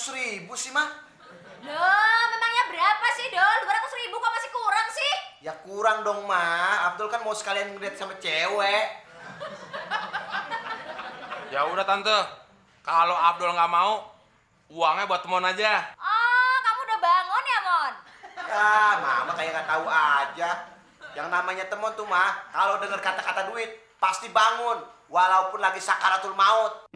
200.000 sih, mah? Loh, memangnya berapa sih, Dol? 200.000 kok masih kurang sih? Ya kurang dong, mah. Abdul kan mau sekalian ngeliat sama cewek. Ya udah tante, kalau Abdul nggak mau, uangnya buat temon aja. Oh, kamu udah bangun ya, Mon? Ya, mama kayak nggak tahu aja. Yang namanya temon tuh, mah, kalau dengar kata-kata duit, pasti bangun. Walaupun lagi sakaratul maut.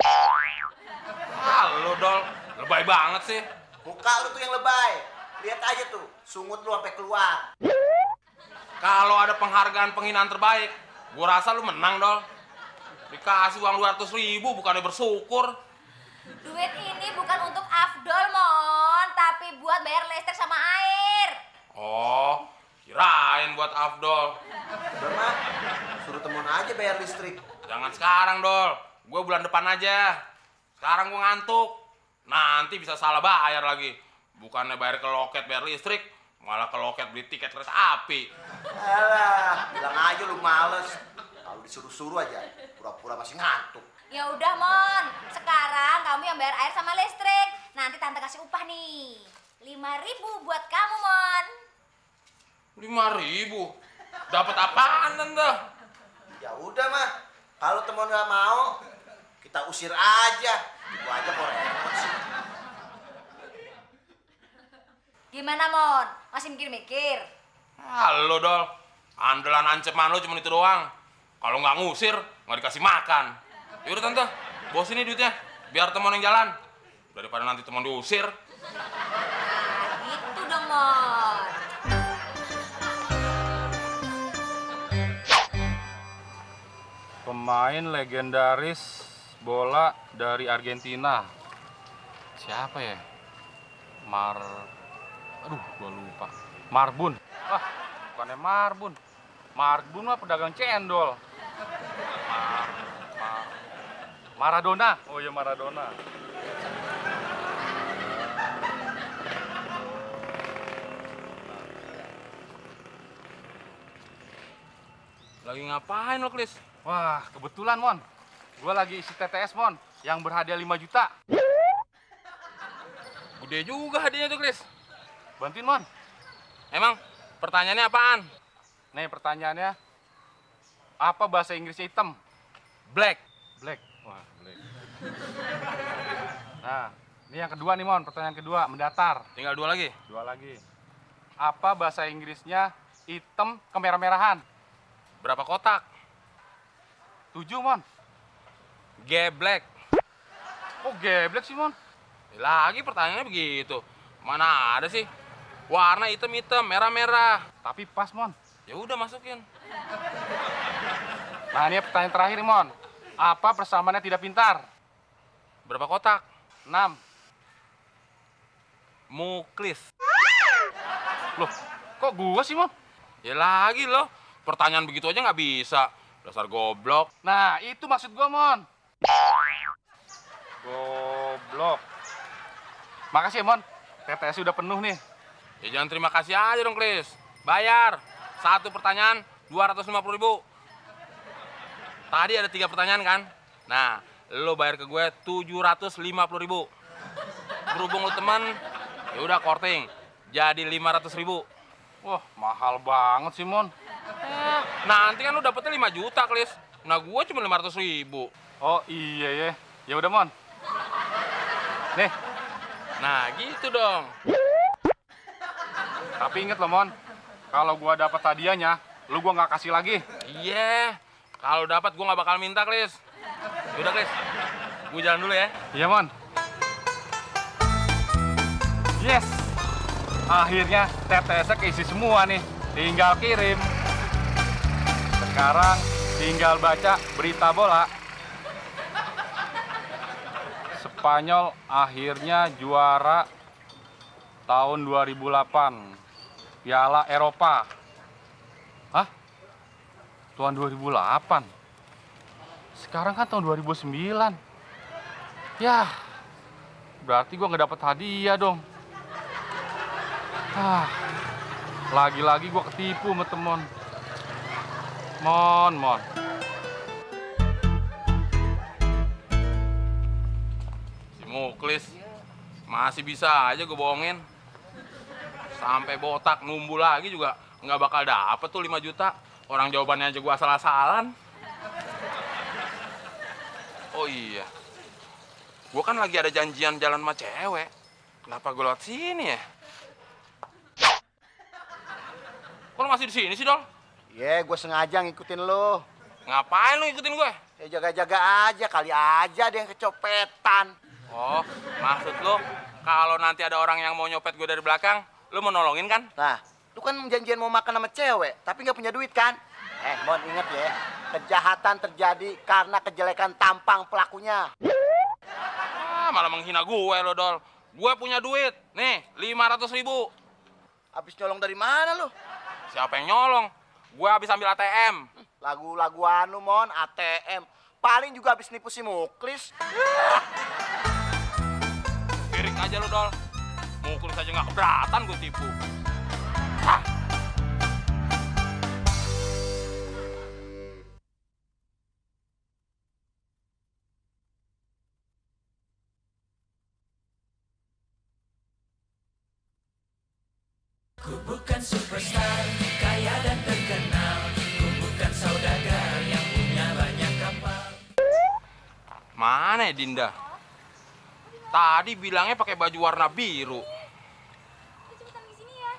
Ah, lu Dol, lebay banget sih. Muka lu tuh yang lebay. Lihat aja tuh, sungut lu sampai keluar. Kalau ada penghargaan penghinaan terbaik, gua rasa lu menang, Dol. Dikasih uang 200.000, bukannya bersyukur. Duit ini bukan untuk Afdol, Mon, tapi buat bayar listrik sama air. Oh, kirain buat Abdul. Udah, mah, suruh temon aja bayar listrik. Jangan sekarang, Dol. Gue bulan depan aja. Sekarang gue ngantuk. Nanti bisa salah bayar lagi. Bukannya bayar ke loket bayar listrik, malah ke loket beli tiket kereta api. Alah, bilang aja lu males. Kalau disuruh-suruh aja, pura-pura masih ngantuk. Ya udah, Mon. Sekarang kamu yang bayar air sama listrik. Nanti tante kasih upah nih. 5.000 buat kamu, Mon. 5.000? Dapat apaan, Tante? Ya udah, mah. Kalau temon nggak mau, kita usir aja. Itu aja kok repot sih. Gimana, Mon? Masih mikir-mikir? Halo, Dol. Andalan ancaman lo cuma itu doang. Kalau nggak ngusir, nggak dikasih makan. Yaudah, Tante. Bawa sini duitnya. Biar temen yang jalan. Daripada nanti temen diusir. Nah, gitu dong, Mon. Pemain legendaris bola dari Argentina. Siapa ya? Aduh, gua lupa. Marbun. Wah, bukannya Marbun. Marbun mah pedagang cendol. Maradona. Oh iya, Maradona. Lagi ngapain lo, Klis? Wah, kebetulan, Mon. Gua lagi isi TTS, Mon, yang berhadiah 5 juta. Gede juga hadiahnya tuh, Klis. Bantuin, Mon. Emang pertanyaannya apaan? Nih pertanyaannya, apa bahasa Inggrisnya hitam? Black. Black. Wah, black. Nah, ini yang kedua nih, Mon. Pertanyaan kedua, mendatar. Tinggal 2 lagi. Dua lagi. Apa bahasa Inggrisnya hitam kemerah-merahan? Berapa kotak? 7, Mon. Geblek. Oh, geblek sih, Mon. Lagi pertanyaannya begitu. Mana ada sih? Warna hitam-hitam, merah-merah. Tapi pas, Mon. Ya udah masukin. Nah, ini pertanyaan terakhir, Mon. Apa persamaannya tidak pintar? Berapa kotak? 6. Muklis. Loh, kok gua sih, Mon? Ya lagi loh. Pertanyaan begitu aja nggak bisa. Dasar goblok. Nah, itu maksud gua, Mon. Goblok. Makasih ya, Mon. TTS udah penuh nih. Ya jangan terima kasih aja dong, Klis. Bayar. 1 pertanyaan 250.000. Tadi ada 3 pertanyaan kan? Nah, lo bayar ke gue 750.000. Berhubung lo teman, ya udah korting. Jadi 500.000. Wah, mahal banget sih, Mon. Nanti kan lo dapetnya 5 juta, Klis. Nah, gue cuma 500.000. Oh, iya ya. Ya udah, Mon. Nih, Nah, gitu dong. tapi inget loh, Mon. Kalau gua dapat hadiahnya, lu gua nggak kasih lagi. Iya. Kalau dapat gue nggak bakal minta, Klis. Yaudah, Klis. Gue jalan dulu ya. Iya, Mon. Yes. Akhirnya TTS-nya keisi semua nih. Tinggal kirim. Sekarang tinggal baca berita bola. Spanyol akhirnya juara tahun 2008. Piala Eropa. Hah? Tahun 2008? Sekarang kan tahun 2009. Yah, berarti gua nggak dapet hadiah dong. Lagi-lagi gua ketipu sama temen. Mon. Si Muklis Masih bisa aja gue bohongin. Sampai botak numbu lagi juga nggak bakal dapet tuh 5 juta. Orang jawabannya aja gue asal-asalan. Oh iya, gue kan lagi ada janjian jalan sama cewek. Kenapa gue lewat sini ya? Kok lo masih di sini sih, Dol? Iya, gue sengaja ngikutin lo. Ngapain lo ikutin gue? Ya jaga-jaga aja, kali aja ada yang kecopetan. Oh, maksud lo kalau nanti ada orang yang mau nyopet gue dari belakang, lo mau nolongin kan? Nah, lu kan janjian mau makan sama cewek, tapi nggak punya duit kan? Mon, inget ya, kejahatan terjadi karena kejelekan tampang pelakunya. Ah, malah menghina gue lo, Dol. Gue punya duit, nih 500.000. Habis nyolong dari mana lu? Siapa yang nyolong? Gue habis ambil ATM. Lagu-lagu anu, Mon, ATM. Paling juga habis nipu si Muklis. Kirik aja lo, Dol. Mukul saja nggak keberatan gue tipu. Ah. Ku bukan superstar, kaya dan terkenal. Ku bukan saudagar yang punya banyak kapal. Mana ya Dinda? Tadi bilangnya pakai baju warna biru. Cepetan di sini ya.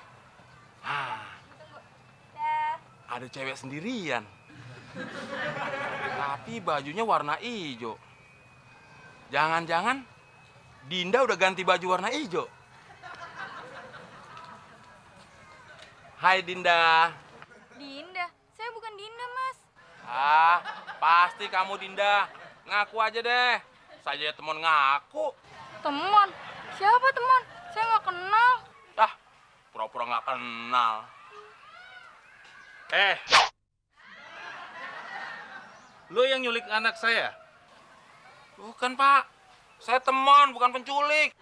Ah, Tunggu. Dah. ada cewek sendirian. Tapi bajunya warna hijau. Jangan-jangan Dinda udah ganti baju warna hijau. Hai Dinda. Dinda, saya bukan Dinda, Mas. Ah, pasti kamu Dinda. Ngaku aja deh. Saya temen ngaku. Teman? Siapa teman? Saya nggak kenal. Ah, pura-pura nggak kenal. Lo yang nyulik anak saya? Bukan Pak. Saya teman, bukan penculik.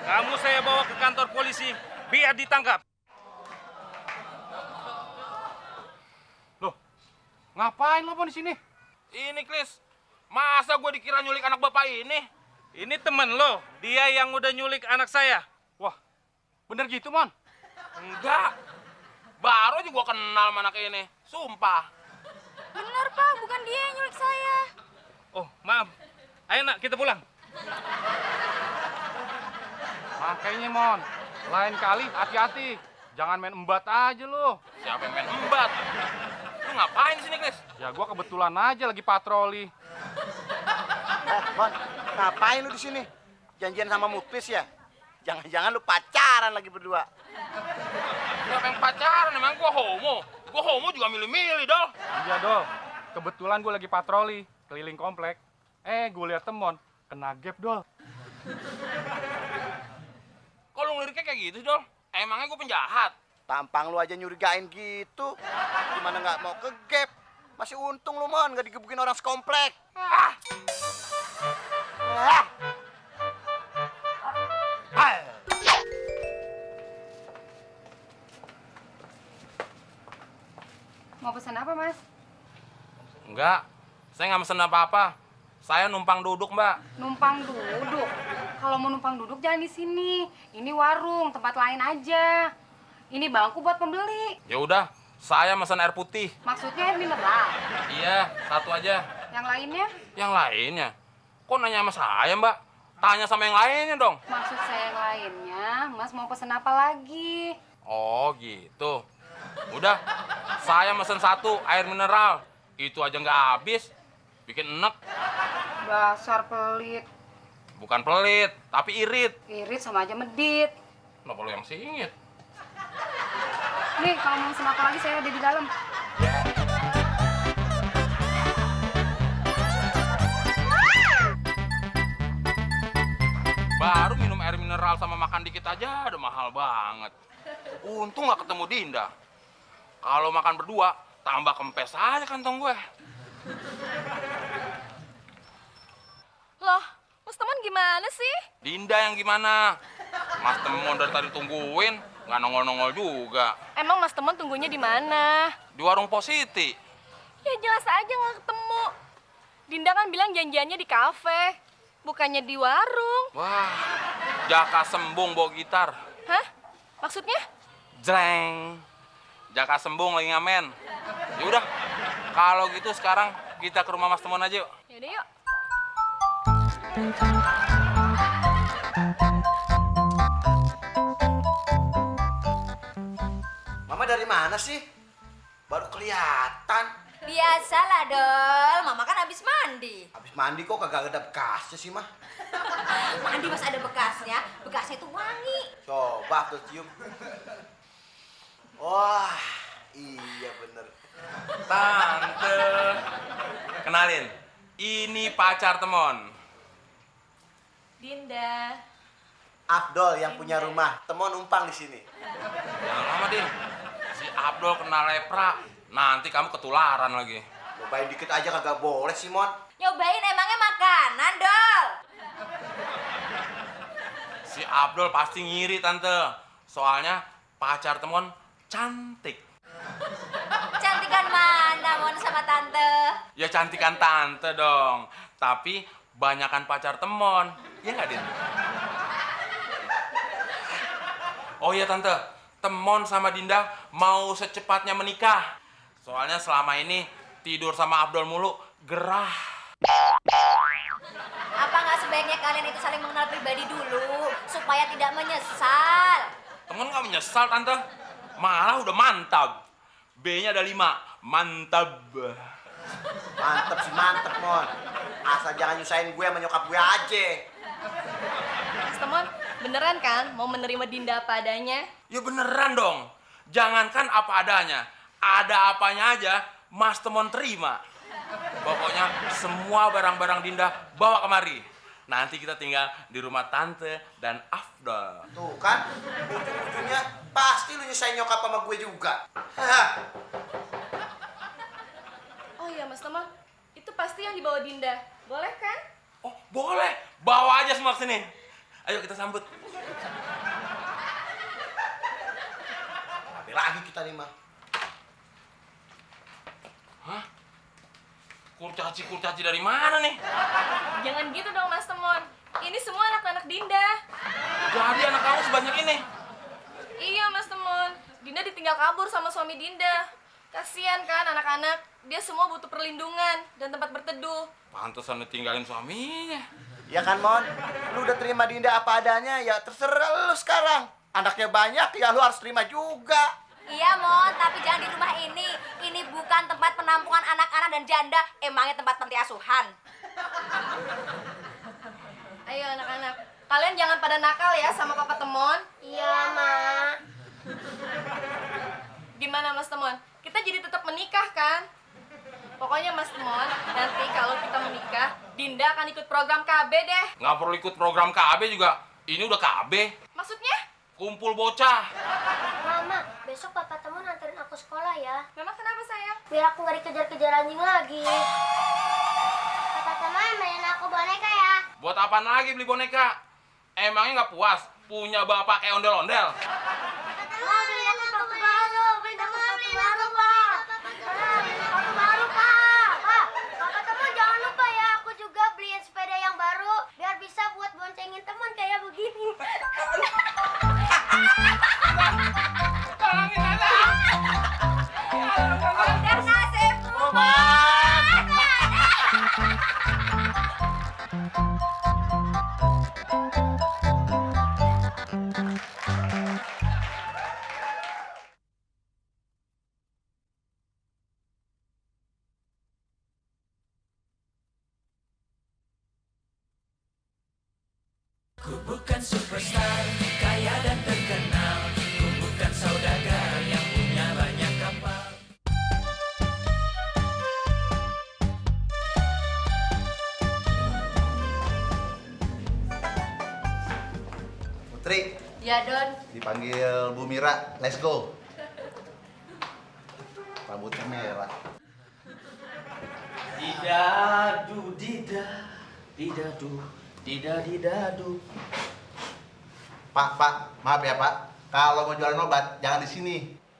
Kamu saya bawa ke kantor polisi biar ditangkap. Loh, ngapain lo di sini? Ini Klis, masa gue dikira nyulik anak bapak ini? Ini temen lo, dia yang udah nyulik anak saya. Wah, bener gitu, Mon? Enggak. Baru aja gue kenal sama anak ini. Sumpah. Benar, Pak. Bukan dia yang nyulik saya. Oh, maaf. Ayo nak, kita pulang. Makanya, Mon. Lain kali hati-hati. Jangan main embat aja lo. Siapa yang main embat? Lu ngapain di sini, Klis? Ya gua kebetulan aja lagi patroli. Mon, ngapain lu di sini? Janjian sama Muklis ya? Jangan-jangan lu pacaran lagi berdua. Siapa yang pacaran? Emang gue homo? Gue homo juga milih-milih, Dol. Iya, Dol. Kebetulan gua lagi patroli keliling komplek. Gue liat temon kena gap, Dol. Kok lu ngeliriknya kayak gitu, Dol? Emangnya gue penjahat? Tampang lu aja nyurigain gitu. Gimana nggak mau ke gap? Masih untung lu, Mon, nggak digebukin orang sekomplek. Ah! Ah. Ah. Mau pesan apa, Mas? Enggak. Saya nggak mesen apa-apa. Saya numpang duduk, Mbak. Numpang duduk. Kalau mau numpang duduk jangan di sini. Ini warung, tempat lain aja. Ini bangku buat pembeli. Ya udah, saya mesen air putih. Maksudnya air mineral. Iya, satu aja. Yang lainnya? Yang lainnya? Kok nanya sama saya, Mbak? Tanya sama yang lainnya dong. Maksud saya yang lainnya, Mas mau pesen apa lagi? Oh, gitu. Udah, saya mesen satu air mineral. Itu aja nggak habis. Bikin enek. Dasar pelit. Bukan pelit, tapi irit. Irit sama aja medit. Kenapa lu yang singit? Nih, kalau mau pesen apa lagi saya ada di dalam. Baru minum air mineral sama makan dikit aja udah mahal banget. Untung nggak ketemu Dinda. Kalau makan berdua, tambah kempes aja kantong gue. Loh, Mas Teman gimana sih? Dinda yang gimana? Mas Temon dari tadi tungguin, nggak nongol-nongol juga. Emang Mas Teman tunggunya di mana? Di warung Positi. Ya jelas aja nggak ketemu. Dinda kan bilang janjiannya di kafe. bukannya di warung. Wah, Jaka Sembung bawa gitar. Hah? Maksudnya? Jreng. Jaka Sembung lagi ngamen. Yaudah, kalau gitu sekarang kita ke rumah Mas Temon aja yuk. Yaudah yuk. Mama dari mana sih? Baru kelihatan. Biasalah, Dol. Mama kan habis mandi. Habis mandi kok kagak ada bekasnya sih, Mah? Mandi masih ada bekasnya. Bekasnya itu wangi. Coba tuh cium. Wah, iya bener. Tante. Kenalin, ini pacar Temon. Dinda. Abdul yang punya rumah. Temon numpang di sini. Jangan lama, Din. Si Abdul kena lepra. Nanti kamu ketularan lagi. Cobain dikit aja kagak boleh, Simon. Nyobain emangnya makanan, Dol. Si Abdul pasti ngiri, Tante. Soalnya pacar Temon cantik. Cantikan mana, Mon sama Tante? Ya cantikan Tante dong. Tapi banyakan pacar Temon. Iya nggak, Din? Oh iya, Tante. Temon sama Dinda mau secepatnya menikah. Soalnya selama ini tidur sama Abdul mulu, gerah. Apa nggak sebaiknya kalian itu saling mengenal pribadi dulu supaya tidak menyesal? Temon nggak menyesal, Tante. Malah udah mantap. B-nya ada 5. Mantap. Mantep sih, mantep, Mon. Asal jangan nyusahin gue sama nyokap gue aja. Mas Temon, beneran kan mau menerima Dinda apa adanya? Ya beneran dong. Jangankan apa adanya. Ada apanya aja, Mas Temon terima. Pokoknya semua barang-barang Dinda bawa kemari. Nanti kita tinggal di rumah Tante dan Afdol. Tuh kan, ujung-ujungnya pasti lu nyusahin nyokap sama gue juga. Hah. Oh iya Mas Temon, itu pasti yang dibawa Dinda. Boleh kan? Oh, boleh. Bawa aja semua ke sini. Ayo kita sambut. Apa lagi kita nih, Mah? Hah? Kurcaci dari mana nih? Jangan gitu dong Mas Temon. Ini semua anak-anak Dinda. Jadi anak kamu sebanyak ini. Iya Mas Temon, Dinda ditinggal kabur sama suami Dinda. Kasian kan anak-anak, dia semua butuh perlindungan dan tempat berteduh. Pantesan ditinggalin suaminya. Ya kan, Mon? Lu udah terima Dinda apa adanya, ya terserah lu sekarang. Anaknya banyak, ya lu harus terima juga. Iya, Mon, tapi jangan di rumah ini. Ini bukan tempat penampungan anak-anak dan janda, emangnya tempat panti asuhan. Ayo anak-anak, kalian jangan pada nakal ya sama Papa Temon. Iya, Ma. Gimana Mas Temon? Kita jadi tetap menikah kan? Pokoknya Mas Temon, nanti kalau kita menikah, Dinda akan ikut program KB deh. Nggak perlu ikut program KB juga. Ini udah KB. Maksudnya? Kumpul bocah. Mama, besok Papa Temon anterin aku sekolah ya. Memang kenapa sayang? Biar aku nggak dikejar-kejar anjing lagi. Papa Temon mainin aku boneka ya. Buat apaan lagi beli boneka? Emangnya nggak puas punya bapak kayak ondel-ondel? Papa Temon beliin aku sepatu baru. Beliin aku sepatu baru, Pak. Beliin sepatu baru, Pak. Pak, Papa Temon jangan lupa ya. Aku juga beliin sepeda yang baru. Biar bisa buat boncengin teman kayak begini. Udah nasib. Ku bukan superstar, kaya dan terkenal. Ku bukan saudagar yang punya banyak kapal. Putri, Ya, Don. dipanggil Bu Mira, let's go. Rambutnya merah. Didadu, didadu, didadu. Pak, maaf ya Pak. Kalau mau jualan obat, jangan di sini.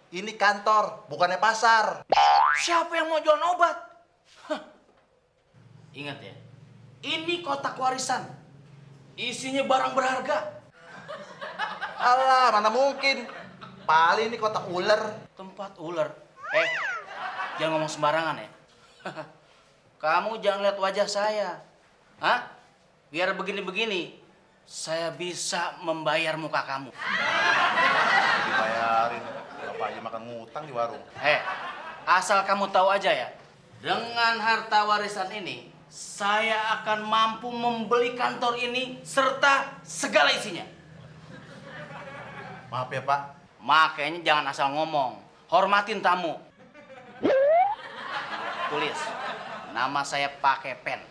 Ini kantor, bukannya pasar. Siapa yang mau jual obat? Hah. Ingat ya, Ini kotak warisan. Isinya barang berharga. Alah, mana mungkin. Paling ini kotak ular. Tempat ular. Jangan ngomong sembarangan ya. Kamu jangan lihat wajah saya. Hah? Biar begini-begini, saya bisa membayar muka kamu. Dibayarin. Bapak aja makan ngutang di warung. Asal kamu tahu aja ya. Dengan harta warisan ini, saya akan mampu membeli kantor ini serta segala isinya. Maaf ya, Pak. Makanya jangan asal ngomong. Hormatin tamu. Tulis. Nama saya pakai pen.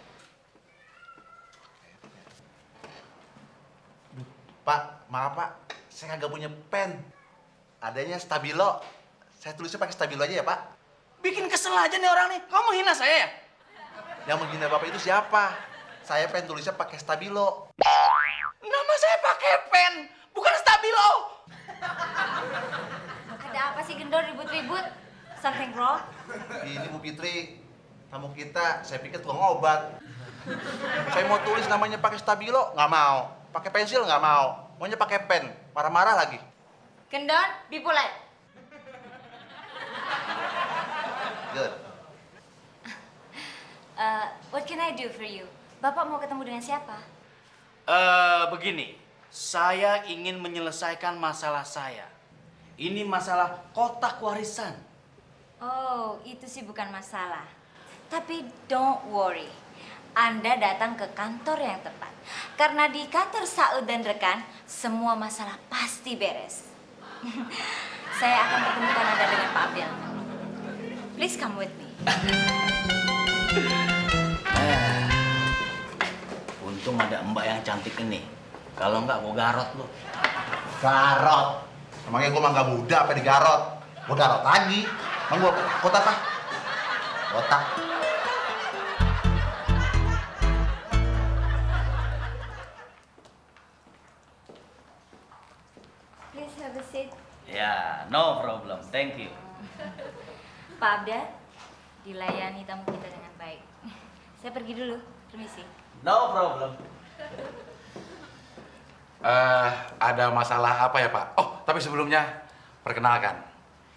Pak, maaf Pak. Saya kagak punya pen. Adanya stabilo. Saya tulisnya pakai stabilo aja ya, Pak. Bikin kesel aja nih orang nih. Kamu menghina saya ya? Yang menghina Bapak itu siapa? Saya pen tulisnya pakai stabilo. Nama saya pakai pen, bukan stabilo. Ada apa sih Gendor ribut-ribut? Something wrong? Ini Bu Fitri, tamu kita, saya pikir tukang obat. Saya mau tulis namanya pakai stabilo, nggak mau. Pakai pensil nggak mau. Maunya pakai pen, marah-marah lagi. Gendor, be polite. Good. What can I do for you? Bapak mau ketemu dengan siapa? Begini, saya ingin menyelesaikan masalah saya. Ini masalah kotak warisan. Oh, itu sih bukan masalah. Tapi don't worry. Anda datang ke kantor yang tepat. Karena di kantor Saud dan rekan, semua masalah pasti beres. Saya akan pertemukan Anda dengan Pak Abdel. Please come with me. Untung ada mbak yang cantik ini. Kalau enggak, gue garot lu. Garot. Emangnya gue mah nggak muda apa digarot? Gue garot lagi. Emang gue kotak apa? Kotak. Please have a seat. Ya, no problem. Thank you. Pak Abdel, dilayani tamu kita dengan baik. Saya pergi dulu. Permisi. No problem. Ada masalah apa ya, Pak? Oh, tapi sebelumnya, perkenalkan.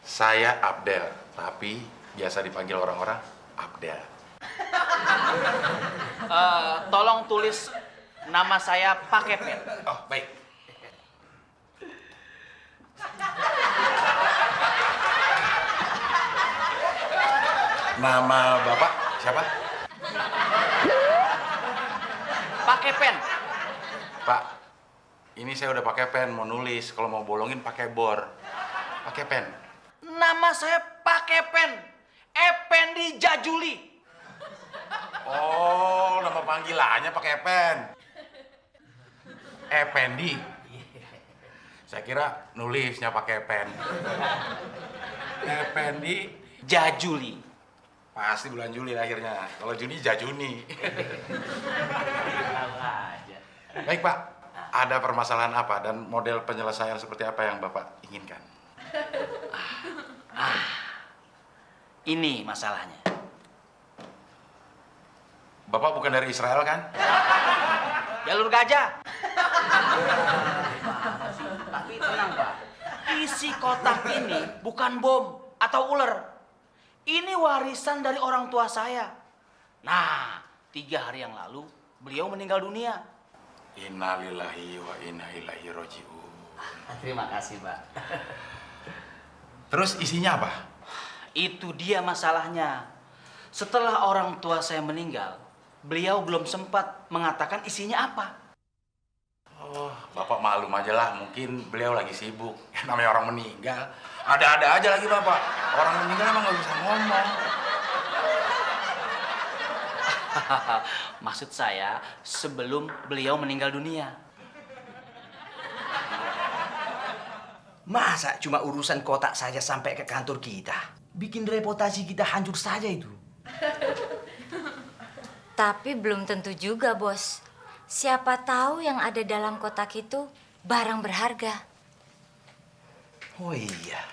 Saya Abdel, tapi biasa dipanggil orang-orang Abdel. Tolong tulis nama saya pakai pen. Oh, baik. Nama Bapak siapa? Pakai pen. Pak, ini saya udah pakai pen mau nulis. Kalau mau bolongin pakai bor. Pakai pen. Nama saya pakai pen. Effendi Jajuli. Oh, nama panggilannya pakai pen. Effendi. Saya kira nulisnya pakai pen. Effendi Jajuli. pasti bulan Juli lahirnya. Kalau Juni Jajuni. Baik, Pak. Ada permasalahan apa dan model penyelesaian seperti apa yang Bapak inginkan? Ini masalahnya. Bapak bukan dari Israel kan? Jalur gajah. Tapi tenang, Pak. Isi kotak ini bukan bom atau ular. Ini warisan dari orang tua saya. Nah, 3 hari yang lalu beliau meninggal dunia. Innalillahi wa inna ilaihi raji'un. Terima kasih, Pak. Terus isinya apa? Itu dia masalahnya. Setelah orang tua saya meninggal, beliau belum sempat mengatakan isinya apa. Oh, Bapak maklum aja lah. Mungkin beliau lagi sibuk. Namanya orang meninggal. Ada-ada aja lagi, Bapak. Orang meninggal emang nggak bisa ngomong. Maksud saya, sebelum beliau meninggal dunia. Masa cuma urusan kotak saja sampai ke kantor kita? Bikin reputasi kita hancur saja itu. Tapi belum tentu juga, Bos. Siapa tahu yang ada dalam kotak itu barang berharga. Oh iya,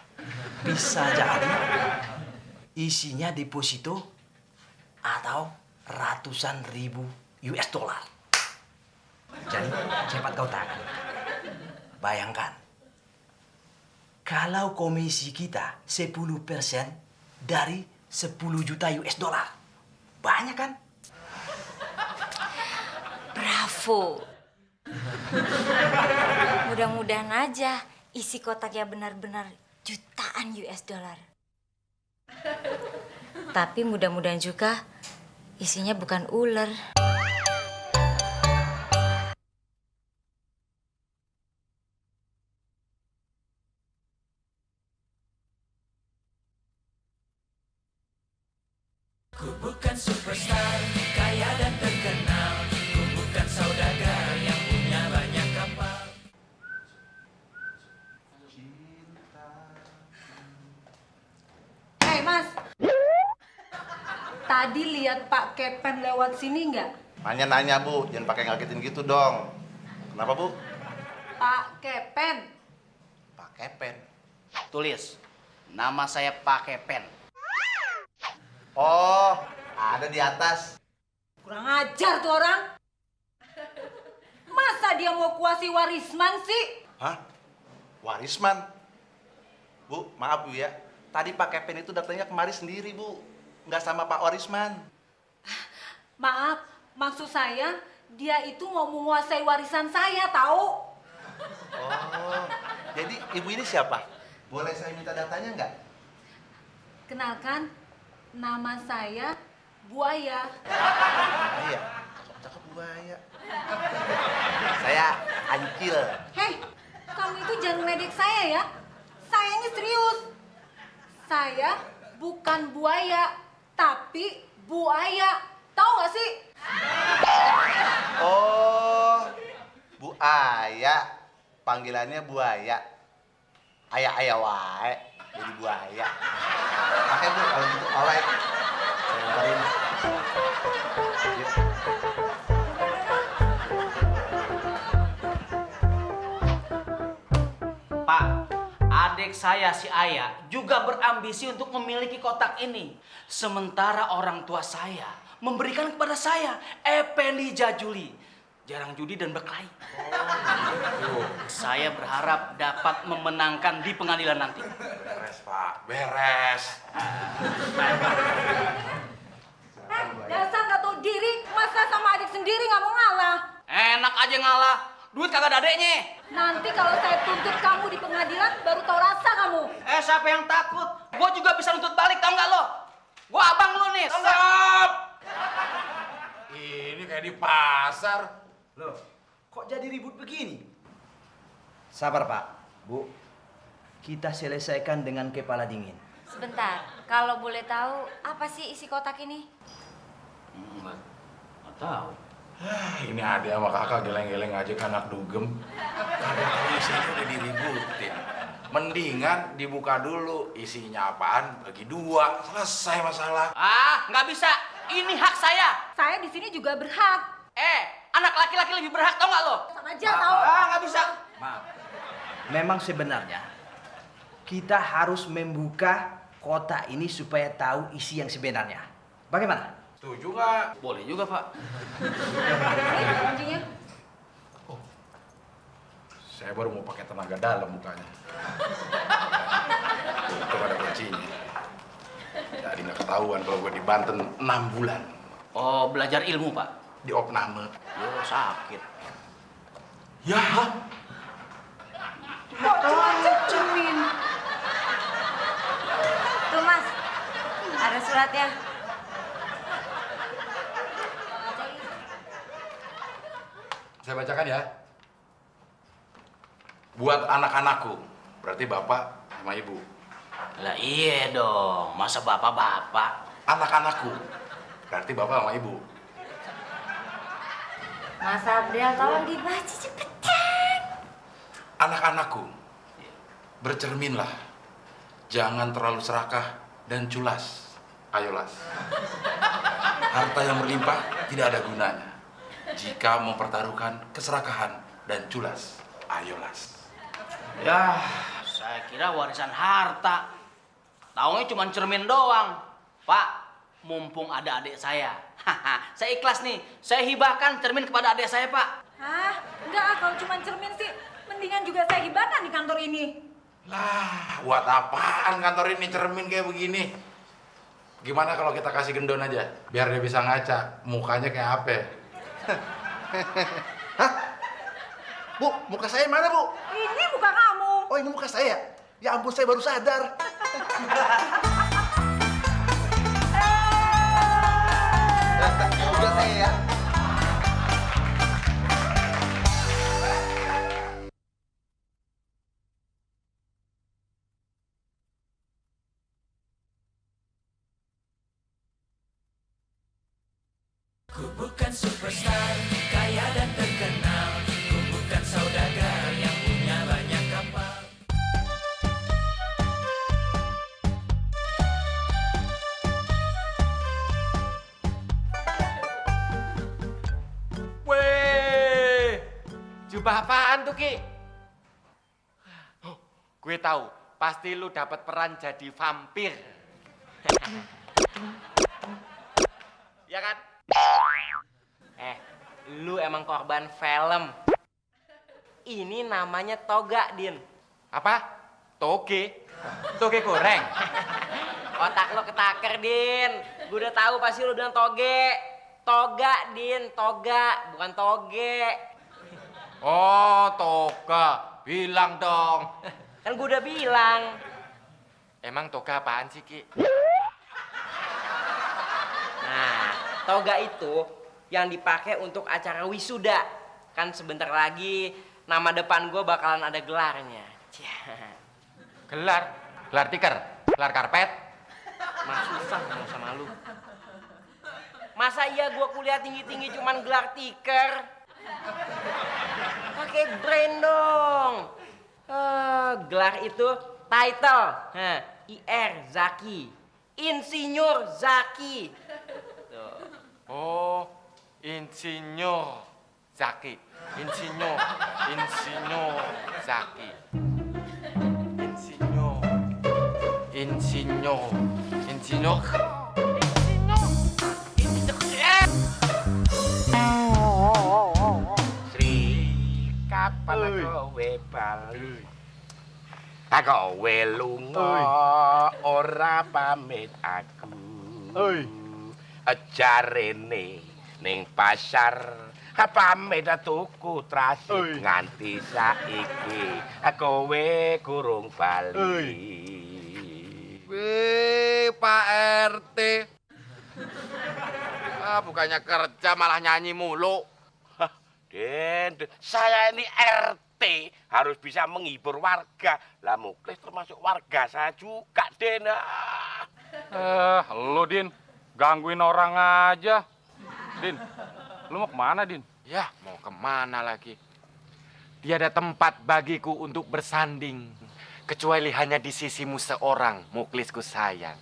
bisa jadi isinya deposito atau ratusan ribu US dollar. Jadi cepat kau tangan. Bayangkan, kalau komisi kita 10% dari 10 juta US dollar. Banyak kan? Bravo. Mudah-mudahan aja isi kotaknya benar-benar jutaan US dollar. Tapi mudah-mudahan juga isinya bukan ular. Ku bukan superstar, kaya dan terkenal. Ku bukan saudagar yang punya banyak kapal. Hei Mas, tadi lihat Pak Kepen lewat sini nggak? Nanya-nanya Bu, jangan pakai ngagetin gitu dong. Kenapa Bu? Pak Kepen. Pak Kepen. Tulis, nama saya Pak Kepen. Oh, ada di atas. Kurang ajar tuh orang. Masa dia mau kuasi Warisman sih? Hah? Warisman? Bu, maaf Bu ya. Tadi Pak Kepen itu datangnya kemari sendiri Bu. Nggak sama Pak Warisman. Maaf, maksud saya dia itu mau menguasai warisan saya, tahu? Oh, jadi Ibu ini siapa? Boleh saya minta datanya nggak? Kenalkan, nama saya Buaya. Iya, cakep Buaya. Saya Ancil. Hei, kamu itu jangan meledek saya ya. Saya ini serius. Saya bukan buaya, tapi buaya. Tahu nggak sih? Oh, Bu Aya. Panggilannya Buaya. Ayah wae, jadi buaya. Oke Bu, kalau gitu alright. Saya antarin. Yuk. Pak, adik saya si Aya juga berambisi untuk memiliki kotak ini. Sementara orang tua saya memberikan kepada saya Effendi Jajuli. Jarang judi dan berkelahi. Saya berharap dapat memenangkan di pengadilan nanti. Beres, Pak. Beres. Dasar nggak tahu diri, masa sama adik sendiri nggak mau ngalah. Enak aja ngalah. Duit kagak ada adeknya. Nanti kalau saya tuntut kamu di pengadilan, baru tahu rasa kamu. Siapa yang takut? Gue juga bisa nuntut balik, tau nggak lo? Gue abang lo nih, tau nggak? Stop! Ini kayak di pasar. Loh, kok jadi ribut begini? Sabar Pak, Bu. Kita selesaikan dengan kepala dingin. Sebentar, kalau boleh tahu apa sih isi kotak ini? Nggak tahu. Ini ada sama kakak geleng-geleng aja ke anak dugem. Kagak tahu isinya udah diributin. Mendingan dibuka dulu isinya apaan, bagi dua, selesai masalah. Nggak bisa. Ini hak saya. Saya di sini juga berhak. Anak laki-laki lebih berhak, tau nggak lo? Sama aja tahu. Nggak bisa. Maaf. Memang sebenarnya kita harus membuka kotak ini supaya tahu isi yang sebenarnya. Bagaimana? Setuju nggak? Boleh juga, Pak. Ini kuncinya. Saya baru mau pakai tenaga dalam mukanya. Itu ada kuncinya. Jadi nggak ketahuan kalau gue di Banten 6 bulan. Oh, belajar ilmu, Pak. Di opname. Yo, sakit. Ya, Kok cuma cermin? Tuh Mas, ada suratnya. saya bacakan ya. Buat anak-anakku, berarti bapak sama ibu. Lah iya dong, masa bapak-bapak? Anak-anakku, berarti bapak sama ibu. Mas Abdel, tolong dibaca cepetan. Anak-anakku, bercerminlah. Jangan terlalu serakah dan culas. Ayolas. Harta yang berlimpah tidak ada gunanya jika mempertaruhkan keserakahan dan culas. Ayolas. Ya, saya kira warisan harta. Taunya cuma cermin doang. Pak, mumpung ada adik saya. Saya ikhlas nih, saya hibahkan cermin kepada adik saya, Pak. Hah? Enggak, kalau cuma cermin sih, mendingan juga saya hibahkan di kantor ini. Lah, buat apaan kantor ini cermin kayak begini? Gimana kalau kita kasih gendon aja, biar dia bisa ngaca, mukanya kayak apa? Hah? Bu, muka saya mana, Bu? Ini muka kamu. Oh, ini muka saya. Ya ampun, saya baru sadar. Udah saya ya. Ku bukan superstar, kaya dan terkenal. Ku bukan saudagar yang punya banyak kapal. Weh, jubah apaan tuh, Ki? Oh, gue tahu, pasti lu dapat peran jadi vampir. Ya kan? Lu emang korban film. Ini namanya toga, Din. Apa? Toge? Toge goreng? Otak lo ketaker, Din. Gue udah tahu pasti lu bilang toge. Toga, Din. Toga, bukan toge. Oh, toga. Bilang dong. Kan gue udah bilang. Emang toga apaan sih, Ki? Nah, toga itu yang dipakai untuk acara wisuda. Kan sebentar lagi nama depan gue bakalan ada gelarnya. Gelar? Gelar tikar? Gelar karpet? Mas susah ngomong sama lu. Masa iya gue kuliah tinggi-tinggi cuman gelar tiker? Pakai brain dong. Gelar itu title. IR Zaki. Insinyur Zaki. Tuh. Oh, Insinyur Zaki. Insinyur Zaki. Insinyur. Sri, kapan kowe bali? Kowe lunga ora pamit aku. Jarene ning pasar pamit tuku trasik nganti saiki kowe kurung bali. Weh, Pak RT. Bukannya kerja malah nyanyi mulu. Den, saya ini RT harus bisa menghibur warga. Lah Muklis termasuk warga saya juga, Den. Lu Din, gangguin orang aja. Din, lu mau kemana, Din? Ya, mau kemana lagi? Tiada tempat bagiku untuk bersanding, kecuali hanya di sisimu seorang, Muklisku sayang.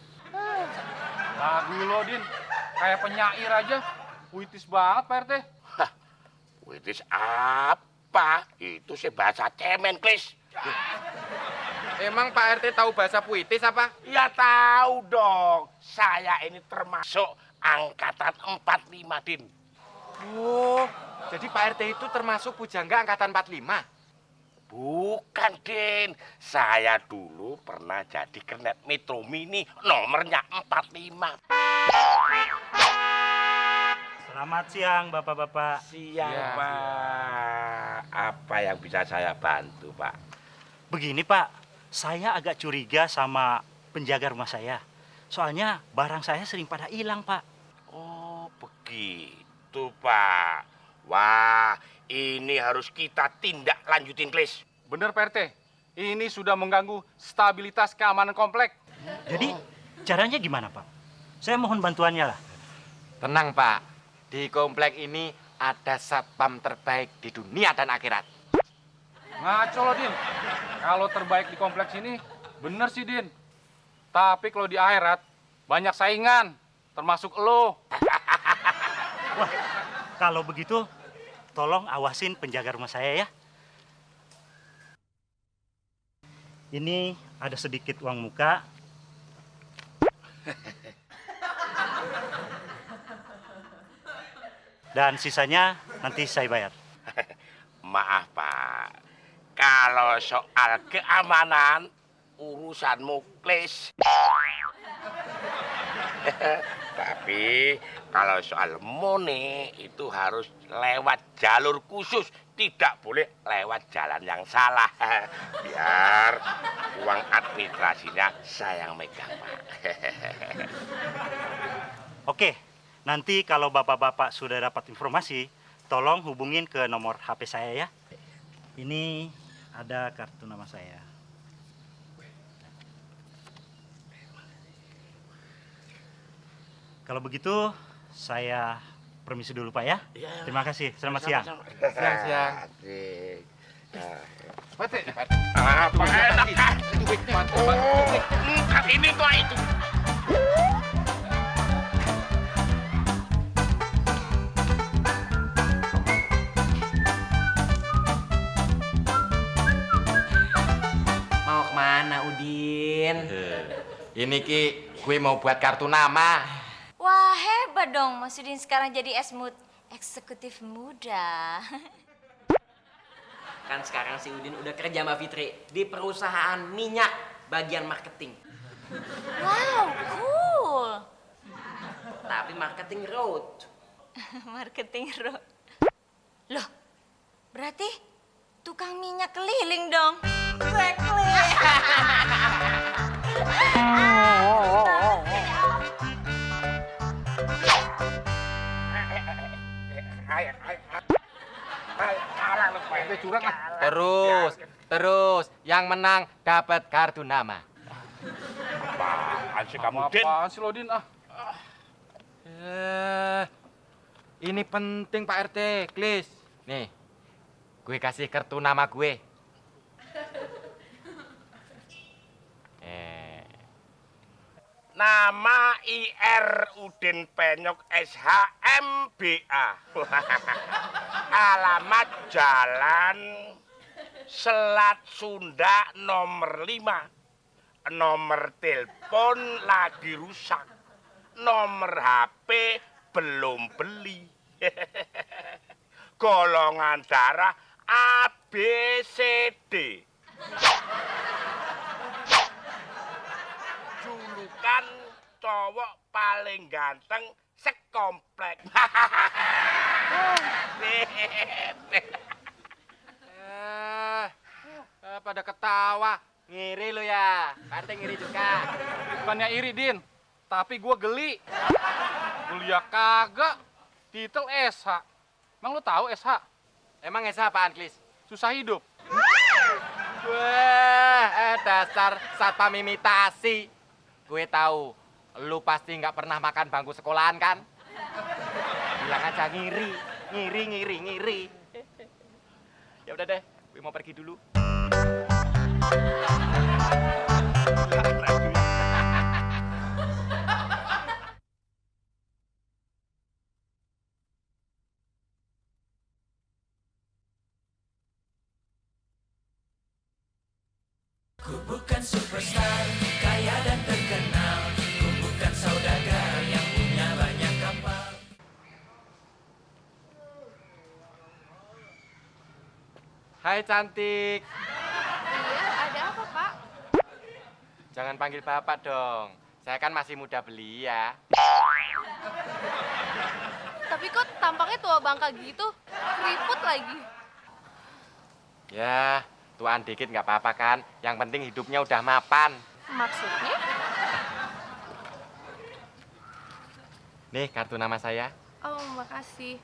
Lagu lo, Din. Kayak penyair aja. Puitis banget, Pak RT. Puitis apa? Itu sih bahasa cemen, Klis. Emang Pak RT tahu bahasa puitis apa? Ya tahu dong. Saya ini termasuk angkatan 45, Din. Oh, jadi Pak RT itu termasuk pujangga angkatan 45? Bukan, Din. Saya dulu pernah jadi kernet Metro Mini nomornya 45. Selamat siang, Bapak-bapak. Siang, Pak. Apa yang bisa saya bantu, Pak? Begini, Pak. Saya agak curiga sama penjaga rumah saya. Soalnya barang saya sering pada hilang, Pak. Oh, begitu, Pak. Wah, ini harus kita tindak lanjutin, Klis. Bener, Pak RT. Ini sudah mengganggu stabilitas keamanan komplek. Jadi, caranya gimana, Pak? Saya mohon bantuannya lah. Tenang, Pak. Di komplek ini ada satpam terbaik di dunia dan akhirat. Ngaco lo, Din. Kalau terbaik di kompleks ini, bener sih, Din. Tapi kalau di akhirat, banyak saingan, termasuk lo. Wah, kalau begitu, tolong awasin penjaga rumah saya ya. Ini ada sedikit uang muka. dan sisanya nanti saya bayar. Maaf Pak, kalau soal keamanan urusanmu Klis. Tapi kalau soal money itu harus lewat jalur khusus, tidak boleh lewat jalan yang salah. Biar uang administrasinya saya yang megang, Pak. Oke, nanti kalau bapak-bapak sudah dapat informasi, tolong hubungin ke nomor HP saya ya. Ini ada kartu nama saya. Kalau begitu, saya permisi dulu Pak ya. Terima kasih, selamat siang. Siang-siang. Apa enak kan? Ini kok itu. Mau kemana Udin? Ini Ki, gue mau buat kartu nama. Wah, hebat dong Mas Udin sekarang jadi eksekutif muda. Kan sekarang si Udin udah kerja Mbak Fitri di perusahaan minyak bagian marketing. Wow, cool. Tapi marketing road. Marketing road. Loh, berarti tukang minyak keliling dong. Exactly. Terus yang menang dapat kartu nama. Apaan sih kamu, Din? Apaan sih lo, Din? Ini penting Pak RT, Klis. Nih, gue kasih kartu nama gue. Nama IR Udin Penyok SHMBA. Alamat Jalan Selat Sunda nomor 5. Nomor telepon lagi rusak. Nomor HP belum beli. Golongan darah ABCD. Julukan cowok paling ganteng sekomplek. Pada ketawa. Ngiri lu ya. Karte ngiri juga. Bukannya iri, Din. Tapi gue geli. Kuliah kagak. Titel SH. Emang lu tahu SH? Emang SH apaan, Klis? Susah hidup. Wah, dasar satpam imitasi. Gue tahu, lu pasti nggak pernah makan bangku sekolahan kan? Bilang aja ngiri. Ya udah deh, gue mau pergi dulu. Ku bukan superstar, kaya dan terkenal. Ku bukan saudagar yang punya banyak kapal. Hai cantik. Iya, ada apa, Pak? Jangan panggil bapak dong. Saya kan masih muda belia. Tapi kok tampaknya tua bangka gitu? Keriput lagi. Ya, tuaan dikit nggak apa-apa kan. Yang penting hidupnya udah mapan. Maksudnya? Nih kartu nama saya. Oh, makasih.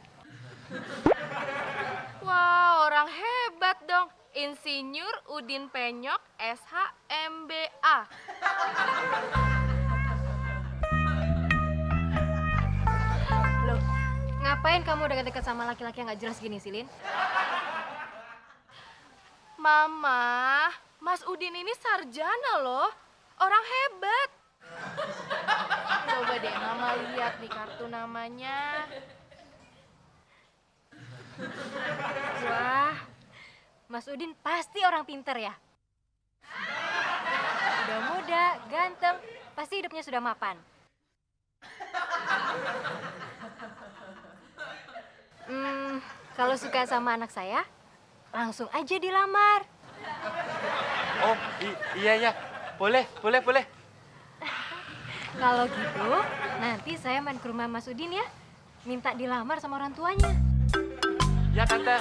Wow, orang hebat dong. Insinyur Udin Penyok SHMBA. Loh, ngapain kamu dekat-dekat sama laki-laki yang gak jelas gini, Silin? Mama, Mas Udin ini sarjana loh. Orang hebat. Coba deh Mama lihat nih kartu namanya. Wah, Mas Udin pasti orang pinter ya? Udah muda, ganteng, pasti hidupnya sudah mapan. Kalau suka sama anak saya, langsung aja dilamar. Oh, iya. Boleh. Kalau gitu, nanti saya main ke rumah Mas Udin ya. Minta dilamar sama orang tuanya. Ya, Tante.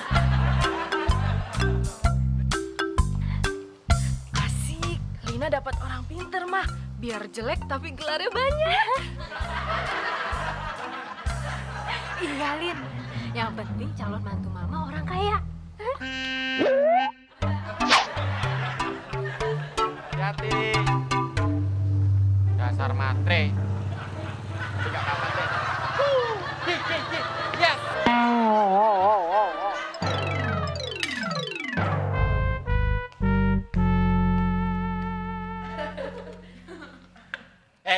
Asik, Lina dapat orang pinter mah. Biar jelek tapi gelarnya banyak. Iya, Lin. Yang penting calon mantu mama orang kaya. Hati-hati. Dasar matre. Tidak apa-apa deh. Yes.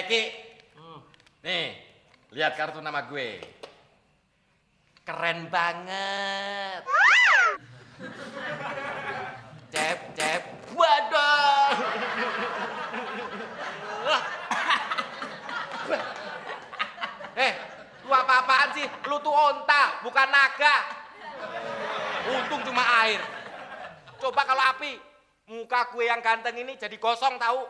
Ki. Nih, lihat kartu nama gue. Keren banget. Cep. Waduh. Lu apa-apaan sih? Lu tuh onta, bukan naga. Untung cuma air. Coba kalau api, muka gue yang ganteng ini jadi gosong tahu.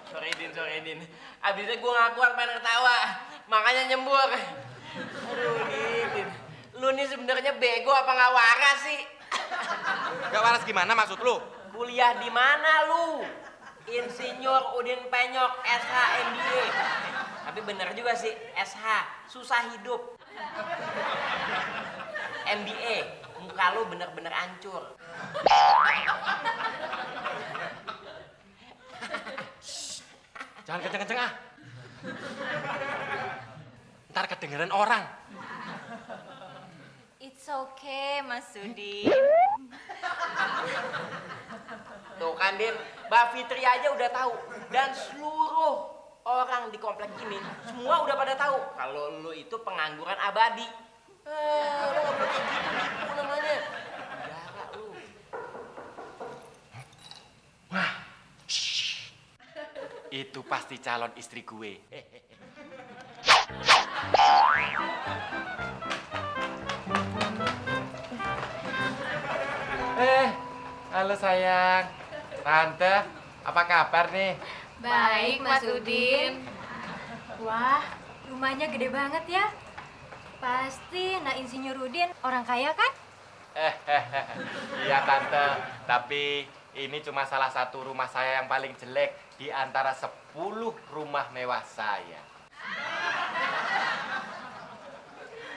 Sorry Din. Abisnya gue gak kuat pengen ketawa, makanya nyembur. Aduh Din. Lu nih sebenarnya bego apa gak waras sih? Gak waras gimana maksud lu? Kuliah di mana lu? Insinyur Udin Penyok, SH MBA. Tapi bener juga sih, SH, susah hidup. MBA, muka lu bener-bener hancur. Jangan kenceng-kenceng ah. Ntar kedengeran orang. It's okay, Mas Udin. Tuh kan Din, Mbak Fitri aja udah tahu. Dan seluruh orang di komplek ini semua udah pada tahu kalau lu itu pengangguran abadi. Lu nggak boleh kayak gitu, nipu namanya. Penjara lu. Wah, itu pasti calon istri gue. Halo sayang. Tante, apa kabar nih? Baik, Mas Udin. Wah, rumahnya gede banget ya. Pasti Nak Insinyur Udin orang kaya kan? Iya Tante, tapi ini cuma salah satu rumah saya yang paling jelek di antara 10 rumah mewah saya.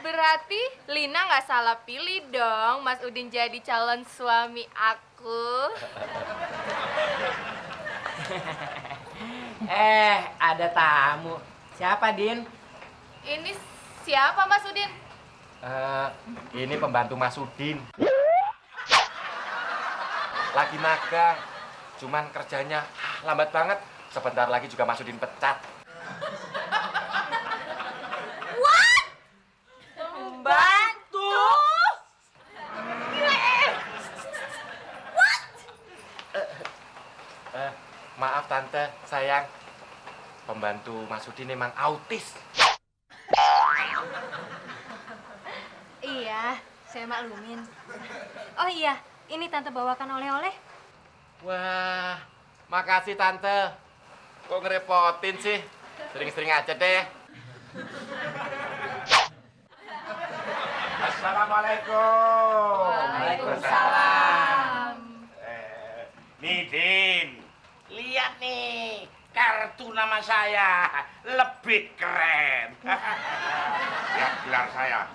Berarti Lina nggak salah pilih dong Mas Udin jadi calon suami aku. Ada tamu. Siapa, Din? Ini siapa Mas Udin? Ini pembantu Mas Udin. Lagi magang, cuman kerjanya lambat banget. Sebentar lagi juga Mas Udin pecat. Pembantu? Maaf Tante, sayang. Pembantu Mas Udin emang autis. Iya, saya maklumin. Oh iya, ini Tante bawakan oleh-oleh. Wah, makasih Tante. Kok ngerepotin sih? Sering-sering aja deh. Assalamualaikum. Waalaikumsalam. Nih Din, lihat nih kartu nama saya lebih keren. Ya gelar saya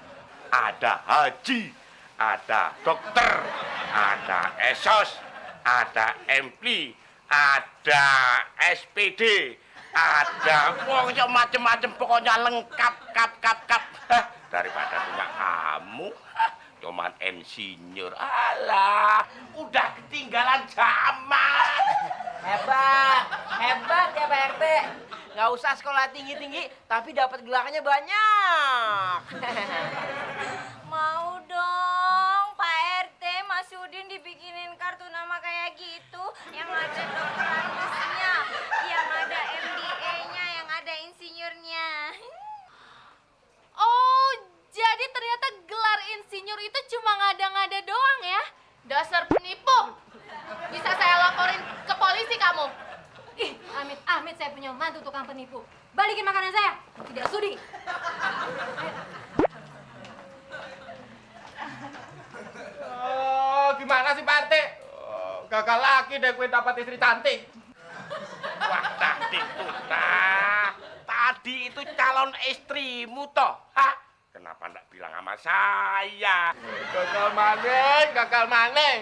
ada haji, ada dokter, ada esos, ada MP, ada SPD, ada pokoknya macem-macem, pokoknya lengkap kap. Daripada punya kamu cuman insinyur, alah udah ketinggalan zaman. Hebat ya Pak RT. Nggak usah sekolah tinggi-tinggi, tapi dapat gelarnya banyak. Mau dong, Pak RT, Mas Udin dibikinin kartu nama kayak gitu. Yang ada dokter artisnya, yang ada MBA-nya, yang ada insinyurnya. Oh, Amit-amit saya punya mantu tukang penipu. Balikin makanan saya. Tidak sudi. Oh, gimana sih Pak RT? Gagal lagi deh gue dapat istri cantik. Wah, tadi tuh, nah. Tadi itu calon istrimu toh. Hah? Kenapa enggak bilang sama saya? Gagal maning, gagal maning.